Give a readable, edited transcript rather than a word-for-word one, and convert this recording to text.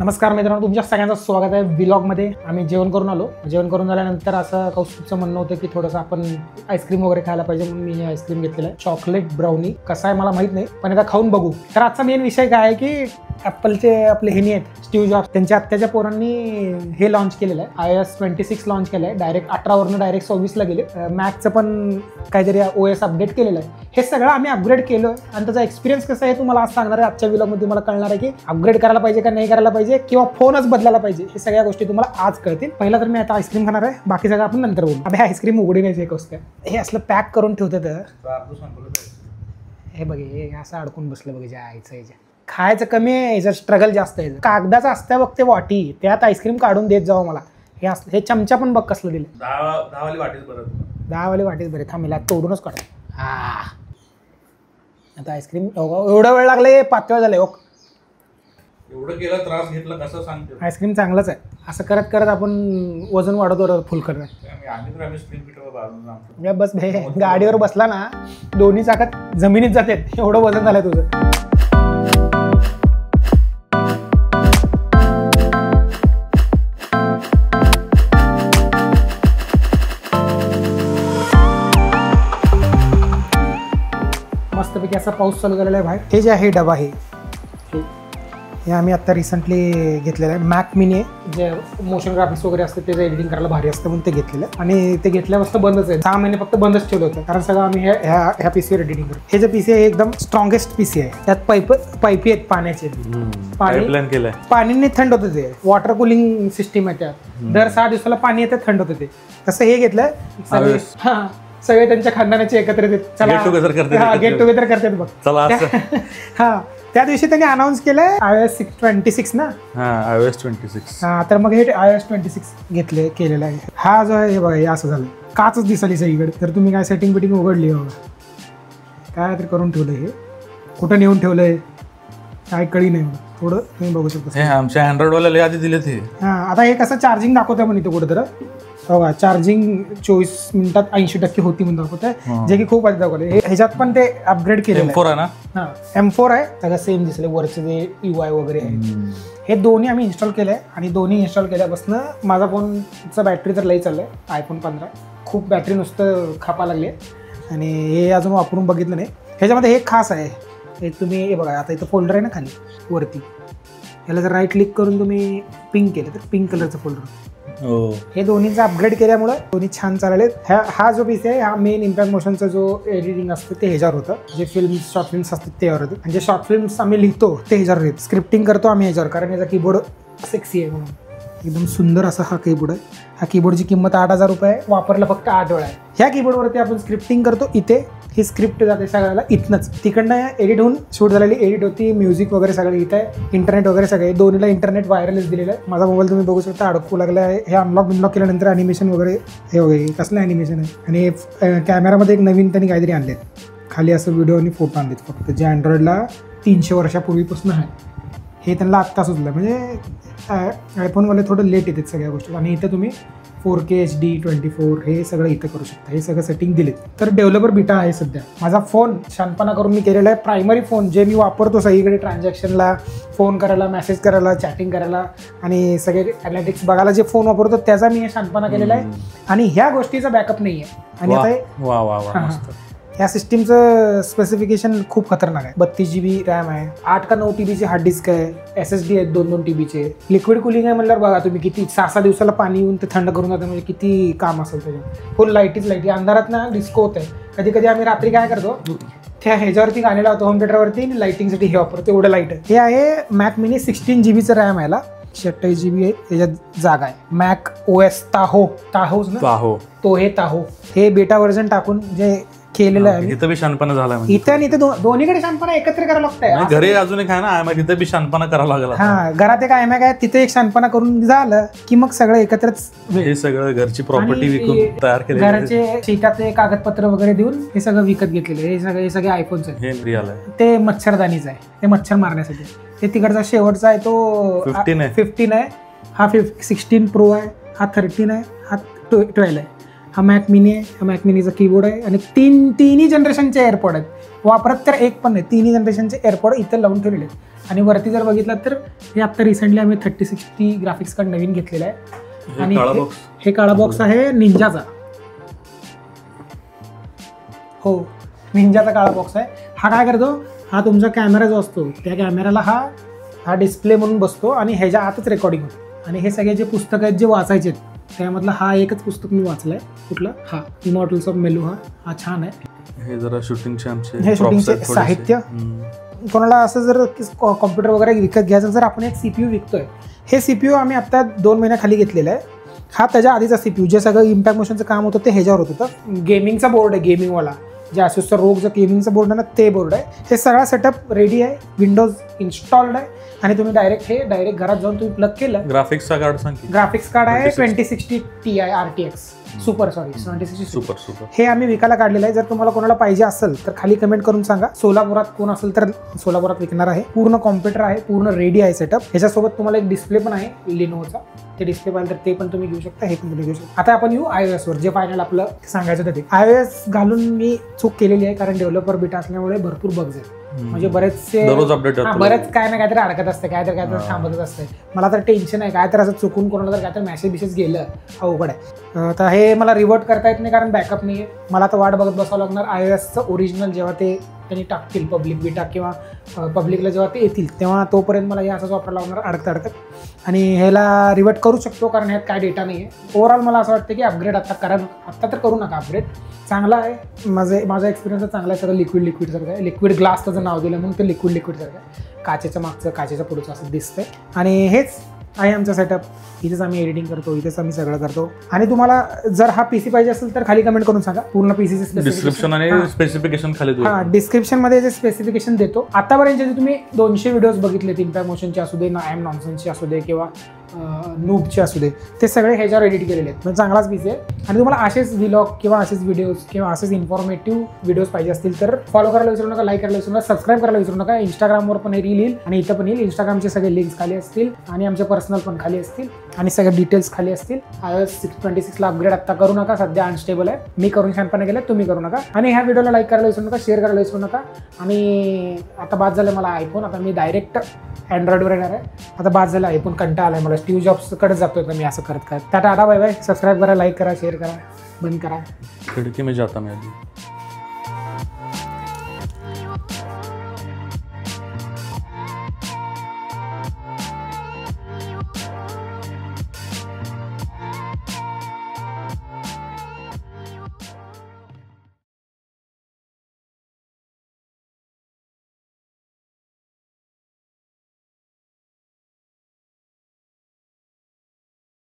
नमस्कार मित्रांनो, तुमच्या सगळ्यांचं स्वागत आहे व्लॉगमध्ये. आम्ही जेवण करून आलो. जेवण करून झाल्यानंतर असं कौस्तुभचं म्हणणं होतं की थोडंसं आपण आईस्क्रीम वगैरे खायला पाहिजे, म्हणून मी आईस्क्रीम घेतलेलं आहे. चॉकलेट ब्राउनी कसा आहे मला माहित नाही, पण आता खाऊन बघू. तर आजचा मेन विषय काय आहे की ॲपलचे आपले हेनी आहेत स्टीव्ह जॉब्स, त्यांच्या आत्याच्या पोरांनी हे लॉन्च केलेलं आहे. iOS 26 लॉन्च केलं आहे. डायरेक्ट 18वरून डायरेक्ट 26ला गेले. मॅकचं पण काहीतरी OS अपडेट केलेलं आहे. हे सगळं आम्ही अपग्रेड केलं आणि त्याचा एक्सपिरियन्स कसा आहे तुम्हाला आज सांगणार आहे. आजच्या व्लॉगमध्ये मला कळणार आहे की अपग्रेड करायला पाहिजे का नाही करायला पाहिजे, किंवा फोनच बदलायला पाहिजे. हे सगळ्या गोष्टी तुम्हाला आज कळतील. पहिला तर मी आता आईस्क्रीम खाणार आहे, बाकी सगळं आपण नंतर बोलू. आता आईस्क्रीम उघडी नाही एक गोष्ट, हे असलं पॅक करून ठेवतं तर हे बघे, हे असं अडकून बसलं बघे ज्या आईचं. याच्या खायचं कमी आहे, याचं स्ट्रगल जास्त आहे. कागदाचं असतं बघ ते वाटी, त्यात आईस्क्रीम काढून देत जावं मला. हे असलं हे चमचा पण बघ कसलं दिलं. 10 वाली वाटीच बरे. थांबेला तोडूनच काढ. हा आता आईस्क्रीम एवढा वेळ लागले, पातळ झाले. एवढं केला त्रास घेतला कसं सांगतो. आईस्क्रीम चांगलंच आहे. असं करत करत आपण वजन वाढवतो फुल करणार. बस गाडीवर बसला ना, दोन्ही चाकात जमिनीत जाते, एवढं वजन झालंय तुझं. मस्तपैकी असा पाऊस चालू झालेला आहे बाहेर. हे जे आहे डबा, हे आम्ही आता रिसेंटली घेतलेलं आहे. मॅक मिनी, जे मोशन ग्राफिक्स वगैरे असते त्याचं एडिटिंग करायला भारी असतं म्हणून ते घेतलेलं आहे. आणि ते घेतल्यापासून बंदच आहे. 6 महिने फक्त बंदच ठेवलं होतं, कारण सगळं आम्ही ह्या पीसीवर एडिटिंग करतो. हे जे पीसी आहे एकदम स्ट्रॉंगेस्ट पीसी आहे. त्यात पाईपी आहेत पाण्याचे. पाणीने थंड होतं ते. वॉटर कुलिंग सिस्टीम आहे त्यात. दर 6 दिवसाला पाणी येतं, थंड होतं ते. तसं हे घेतलंय. सगळे त्यांच्या खानदानाचे एकत्र येतात, गेट टुगेदर करतात बघ. हा त्या दिवशी त्यांनी अनाऊन्स केलंय iOS 26 ना. iOS 26. हा, तर मग हे iOS 26 केलेलं आहे. हा जो आहे हे बघा, हे असं झालं, काचच दिसली सगळीकडे. तर तुम्ही काय सेटिंग बिटिंग उघडली बघा, काय तर करून ठेवलंय. हे कुठं नेऊन ठेवलंय काय कळी नाही. थोडं तुम्ही बघू शकता. आमच्या अँड्रॉइडवाल्याला आधी दिले ते. हा, आता हे कसं चार्जिंग दाखवतंय म्हणे ते कुठं तर बघा. चार्जिंग 24 मिनिटात 80% होती म्हणून दाखवतंय, जे की खूप आधी दाखवले. ह्याच्यात पण ते अपग्रेड केलेलं M4 आहे ना. हा, M4 आहे. सगळं सेम दिसले. वरचे जे UI वगैरे आहे, हे दोन्ही आम्ही इन्स्टॉल केलंय. आणि दोन्ही इन्स्टॉल केल्यापासून माझा फोनचा बॅटरी तर लई चाललाय. iPhone 15 खूप बॅटरी नुसतं खापा लागली. आणि हे अजून वापरून बघितलं नाही. ह्याच्यामध्ये हे खास आहे, हे तुम्ही हे बघा, आता इथं फोल्डर आहे ना खाली वरती, याला जर राईट क्लिक करून तुम्ही पिंक केलं तर पिंक कलरचं फोल्डर. हे दोन्हीचा अपग्रेड केल्यामुळे दोन्ही छान चालले. हा जो पीसी आहे, हा मेन इम्पॅक्ट मोशनचा जो एडिटिंग असतं ते ह्याच्यावर होतं. जे शॉर्ट फिल्म्स असतात त्यावर होतं. आणि जे शॉर्ट फिल्म्स आम्ही लिहितो ते ह्याच्यावर येतं. स्क्रिप्टिंग करतो आम्ही ह्याच्यावर, कारण याचा कीबोर्ड सेक्सी आहे म्हणून. एकदम सुंदर असा हा कीबोर्ड आहे. ह्या कीबोर्डची किंमत 8,000 रुपये आहे. वापरला फक्त 8 वेळा आहे. ह्या कीबोर्डवरती आपण स्क्रिप्टिंग करतो. इथे ही स्क्रिप्ट जाते सगळ्याला इथनंच. तिकडनं एडिट होऊन शूट झालेली एडिट होती. म्युझिक वगैरे सगळं इथं आहे. इंटरनेट वगैरे सगळे दोन्हीला इंटरनेट वायरलेस दिलेलं आहे. माझा मोबाईल तुम्ही बघू शकता अडकू लागला आहे. हे अनलॉक केल्यानंतर ॲनिमेशन वगैरे हे वगैरे कसलं ॲनिमेशन आहे. आणि कॅमेरामध्ये एक नवीन त्यांनी काहीतरी आणलेत. खाली असं व्हिडिओ आणि फोटो आणलेत फक्त, जे अँड्रॉइडला 300 वर्षापूर्वीपासून आहे. हे त्यांना आत्ता सुचलं. म्हणजे आयफोनवाले थोडं लेट येतात सगळ्या गोष्टी. आणि इथं तुम्ही 4K HD 24 हे सगळं इथं करू शकता. हे सगळं सेटिंग दिलेत. तर डेव्हलपर बीटा आहे सध्या. माझा फोन शानपणा करून मी केलेला आहे. प्रायमरी फोन जे मी वापरतो सगळीकडे ट्रान्झॅक्शनला, फोन करायला, मेसेज करायला, चॅटिंग करायला आणि सगळे ॲनालिटिक्स बघायला जे फोन वापरतो त्याचा मी शानपणा केलेला आहे. आणि ह्या गोष्टीचा बॅकअप नाही आहे. आणि आता या सिस्टीमचं स्पेसिफिकेशन खूप खतरनाक आहे. 32 GB रॅम आहे. 8 का 9 TB हार्ड डिस्क आहे. SSD आहेत 2-2 TB. लिक्विड कुलिंग आहे म्हणल्यावर बघा तुम्ही, किती 6-6 दिवसाला पाणी येऊन ते थंड करून जातं. म्हणजे किती काम असेल त्याच्यात. फुल लाईटीच अंधारात ना डिस्को होत आहे. कधी कधी आम्ही रात्री काय करतो, त्या ह्याच्यावरती गाणी लावतो होम थिएटरवरती, लाईटिंगसाठी हे वापरतो. एवढं लाईट आहे. हे आहे मॅक मिनी. 16 GB रॅम आहे. 28 GB आहे. त्याच्यात जागा आहे. मॅक OS ताहोच ना, तो हे ताहो हे बेटा व्हर्जन टाकून जे केलेलं आहे. इथं बी शानपणा झाला. इथं आणि इथं दोन्हीकडे शानपणा एकत्र करायला लागतंय. घरी अजून एक आहे ना, तिथं बी शानपणा करावं लागेल. हा, घरात एक iMac आहे, तिथे एक शानपणा करून झालं की मग सगळं एकत्रच. हे सगळं घरची प्रॉपर्टी विकून तयार केले. घराचे शेतातले कागदपत्र वगैरे देऊन हे सगळं विकत घेतलेले. हे सगळे आयफोनचं आहे. ते मच्छरदानीचं आहे, ते मच्छर मारण्यासाठी. ते तिकडचा शेवटचा आहे तो 15 आहे. हा 16 Pro आहे. हा 13 आहे. हा 12 आहे. हा मॅक मिनी आहे, हा मॅक मिनीचा कीबोर्ड आहे आणि तिन्ही जनरेशनचे एअरपॉड आहेत, वापरत तर एक पण नाही, तिन्ही जनरेशनचे एअरपॉड इथं लावून ठेवलेले आहेत. आणि वरती जर बघितलं तर हे आत्ता रिसेंटली आम्ही 3060 ग्राफिक्स कार्ड नवीन घेतलेलं आहे. आणि हे काळा बॉक्स आहे निंजाचा, हो निंजाचा काळा बॉक्स आहे. हा काय करतो, हा तुमचा कॅमेरा जो असतो त्या कॅमेऱ्याला हा डिस्प्ले म्हणून बसतो आणि ह्याच्या आतच रेकॉर्डिंग होतं. आणि हे सगळे जे पुस्तकं आहेत जे वाचायचे आहेत त्यामधलं हा एकच पुस्तक मी वाचलंय. कुठलं, हा इमॉर्टल्स ऑफ मेलू. हा छान आहे. हे जरा शूटिंगचे आमचे हे शूटिंगचे साहित्य. कोणाला असं जर कॉम्प्युटर वगैरे विकत घ्यायचं, जर आपण एक CPU विकतोय, हे CPU आम्ही आत्ता 2 महिन्याखाली घेतलेलं आहे. हा त्याच्या आधीचा CPU, जे सगळं इम्पॅक्ट मोशनचं काम होतं ते ह्याच्यावर होत होतं. गेमिंगचा बोर्ड आहे, गेमिंगवाला जे Asusचा रोग जो गेमिंगचा बोर्ड आहे ना ते बोर्ड आहे. हे सगळा सेटअप रेडी आहे, विंडोज इन्स्टॉल्ड आहे आणि तुम्ही डायरेक्ट घरात जाऊन तुम्ही प्लग केलं. ग्राफिक्सचा कार्ड सांग. ग्राफिक्स कार्ड आहे 2060 Ti RTX सुपर 2060 सुपर. हे आम्ही विकायला काढलेलं आहे. जर तुम्हाला कोणाला पाहिजे असेल तर खाली कमेंट करून सांगा. सोलापुरात कोण असेल तर सोलापुरात विकणार आहे. पूर्ण कॉम्प्युटर आहे, पूर्ण रेडी आहे सेटअप. ह्याच्यासोबत तुम्हाला एक डिस्प्ले पण आहे लिनोचा. ते डिस्प्ले पाहिजे तर ते पण तुम्ही घेऊ शकता, हे पण तुम्ही घेऊ शकता. आता आपण येऊ iOS वर, जे फायनल आपलं सांगायचं होतं ते. iOS घालून मी चूक केलेली आहे, कारण डेव्हलपर बीटा असल्यामुळे भरपूर बग्स आहेत. म्हणजे बरेचसे बरेच काय ना काहीतरी अडकत असते, काहीतरी थांबतच असते. मला तर टेन्शन आहे, काय तर असं चुकून कोणाला तर काहीतरी मेसेज गेलं अवघड आहे. तर हे मला रिवर्ट करता येत नाही कारण बॅकअप नाही आहे. मला तर वाट बघत बसावं लागणार iOSचं ओरिजिनल जेव्हा ते त्यांनी टाकतील पब्लिक बीटा किंवा पब्लिकला जेव्हा ते येतील तेव्हा तोपर्यंत मला हे असंच वापरायला लागणार अडकत. आणि ह्याला रिवर्ट करू शकतो कारण ह्यात काय डेटा नाही आहे. ओव्हरऑल मला असं वाटतं की अपग्रेड आत्ता तर करू नका अपग्रेड. चांगला आहे, माझा एक्सपिरियन्स चांगला आहे. सगळं लिक्विड सारखं आहे. लिक्विड ग्लास त्याचं नाव दिलं म्हणून ते लिक्विड सारखं आहे. काचेच्या मागचं काचेच्या पुढचं असं दिसतंय. आणि हेच आहे आमचा सेटअप. इथेच आम्ही एडिटिंग करतो, इथेच आम्ही सगळं करतो. आणि तुम्हाला जर हा PC पाहिजे असेल तर खाली कमेंट करून सांगा. पूर्ण PCचे डिस्क्रिप्शन आणि स्पेसिफिकेशन खाली. हा डिस्क्रिप्शन मध्ये जे स्पेसिफिकेशन देतो. आतापर्यंत जे तुम्ही 200 व्हिडिओज बघितले, इम्पॅक्ट मोशनचे असू दे, आय एम नॉनसेन्सचे असू दे किंवा नूबचे असू दे, ते सगळे ह्याच्यावर एडिट केलेले आहेत. म्हणजे चांगलाच PC आहे. आणि तुम्हाला असेच व्लॉग किंवा असेच व्हिडिओज किंवा असेच इन्फॉर्मेटिव्ह व्हिडिओज पाहिजे असतील तर फॉलो करायला विसरू नका, लाईक करायला विसरू नका, सबस्क्राईब करायला विसरू नका. इंस्टाग्रामवर पण हे रील येईल आणि इथं पण येईल. इंस्टाग्रामचे सगळे लिंक्स खाली असतील आणि आमचे पर्सनल पण खाली असतील आणि सगळे डिटेल्स खाली असतील. iOS 26 ला अपग्रेड आत्ता करू नका, सध्या अनस्टेबल आहे. मी करून छानपणे गेलं, तुम्ही करू नका. आणि ह्या व्हिडिओला लाईक करायला विसरू नका, शेअर करायला विसरू नका. आणि आता बाद झालं मला आयफोन, आता मी डायरेक्ट अँड्रॉइडवर येणार आहे. आता बाद झालं आयफोन, कंटाळा आलाय मला. स्टीव्ह जॉब्सकडे जातोय तर मी असं करत. Tata, bye bye. सबस्क्राईब करा, लाईक करा, शेअर करा, बंद करा. खिडकी में जाता मैं अभी.